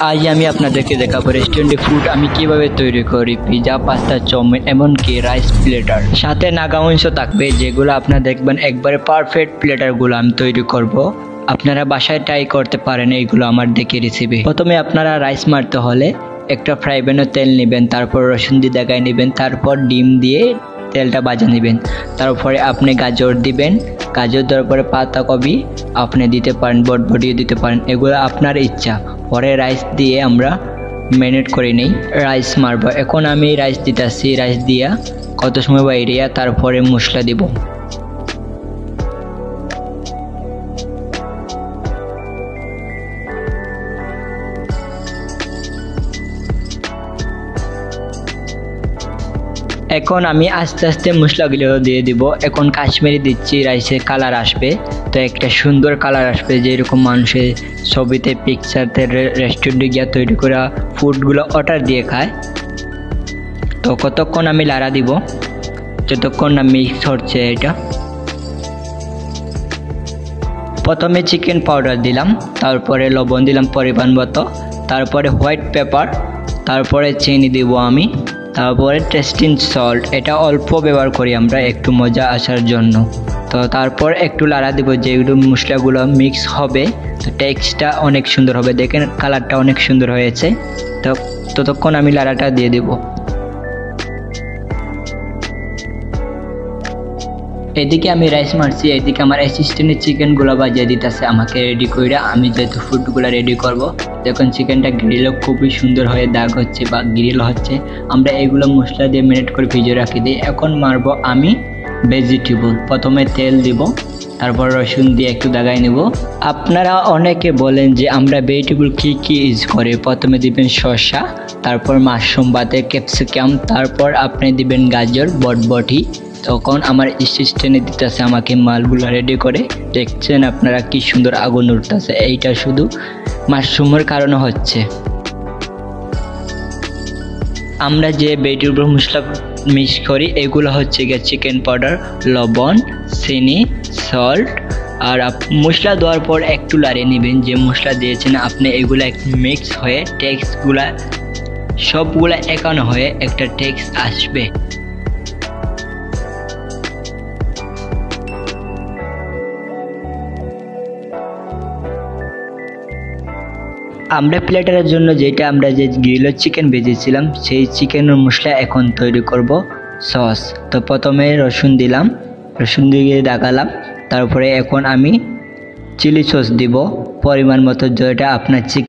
আজ আমি আপনাদেরকে দেখাবো রেস্টুরেন্টে ফুড আমি কিভাবে তৈরি করি। পিজা, পাস্তা, চাউমিন, এমনকি রাইস প্লেটার। সাথে নাগা মাংস থাকবে, যেগুলো আপনারা দেখবেন একবারে পারফেক্ট প্লেটারগুলো আমি তৈরি করব। আপনারা বাসায় ট্রাই করতে পারেন এইগুলো আমার দেখে রেসিপি। প্রথমে আপনারা রাইস মারতে হলে একটা ফ্রাই প্যানে তেল নেবেন, তারপর রসুন দিয়ে দেখায় নেবেন, তারপর ডিম দিয়ে তেলটা ভাজা নেবেন। তারপরে আপনি গাজর দিবেন, গাজর দেওয়ার পরে পাতাকপি আপনি দিতে পারেন, বটবটিও দিতে পারেন, এগুলো আপনার ইচ্ছা। পরে রাইস দিয়ে আমরা ম্যারিনেট করে নেই, রাইস মারবো। এখন আমি রাইস দিতেছি, রাইস দিয়া কত সময় বাইরে তারপরে মশলা দিব। এখন আমি আস্তে আস্তে মশলাগুলো দিয়ে দিব। এখন কাশ্মীরি দিচ্ছি, রাইসের কালার আসবে, তো একটা সুন্দর কালার আসবে, যেরকম মানুষের ছবিতে পিকচারতে রেস্টুরেন্টে গিয়ে তৈরি করা ফুডগুলো অর্ডার দিয়ে খায়। তো কতক্ষণ আমি লাড়া দিব যতক্ষণ না মিক্স হচ্ছে এটা। প্রথমে চিকেন পাউডার দিলাম, তারপরে লবণ দিলাম পরিমাণ মতো, তারপরে হোয়াইট পেপার, তারপরে চিনি দিব আমি, তারপরে টেস্টিং সল্ট, এটা অল্প ব্যবহার করি আমরা একটু মজা আসার জন্য। তো তারপর একটু লাড়া দিব, যেগুলো মশলাগুলো মিক্স হবে, তো টেক্সটটা অনেক সুন্দর হবে। দেখেন কালারটা অনেক সুন্দর হয়েছে। তো ততক্ষণ আমি লাড়াটা দিয়ে দেব। এদিকে আমি রাইস মারছি, এদিকে আমার অ্যাসিস্ট্যান্টের চিকেনগুলো বাজিয়ে দিতেছে আমাকে রেডি করে। আমি যেহেতু ফুডগুলো রেডি করব, দেখুন চিকেনটা গ্রিলও খুবই সুন্দর হয়ে দাগ হচ্ছে বা গ্রিল হচ্ছে। আমরা এগুলো মশলা দিয়ে ম্যারিনেট করে ভিজিয়ে রাখি দিই। এখন মারবো আমি ভেজিটেবল। প্রথমে তেল দিব, তারপর রসুন দিয়ে একটু দাগাই নেব। আপনারা অনেকে বলেন যে আমরা ভেজিটেবল কী ইউজ করি। প্রথমে দিবেন শসা, তারপর মাশরুম বাদে ক্যাপসিকাম, তারপর আপনি দিবেন গাজর, বটবটি। তখন আমার অ্যাসিস্ট্যান্টে দিতেছে আমাকে মালগুলো রেডি করে। দেখছেন আপনারা কি সুন্দর আগুন উঠতেছে, এইটা শুধু মাশরুমের কারণে হচ্ছে। আমরা যে ভেজিটেবল মশলা মিক্স করি এগুলো হচ্ছে গিয়ে চিকেন পাউডার, লবণ, চিনি, সল্ট। আর মশলা দেওয়ার পর একটু লাড়িয়ে নেবেন, যে মশলা দিয়েছেন আপনি এগুলো মিক্স হয়ে টেক্সটগুলা সবগুলা একানো হয়ে একটা টেক্সট আসবে। আমরা প্লেটারের জন্য আমরা যে গ্রিলের চিকেন ভেজেছিলাম সেই চিকেনের মশলা এখন তৈরি করব সস। তো প্রথমে রসুন দিলাম, রসুন দিয়ে দাগালাম, তারপরে এখন আমি চিলি সস দিব পরিমাণ মতো, যেটা আপনার চিকেন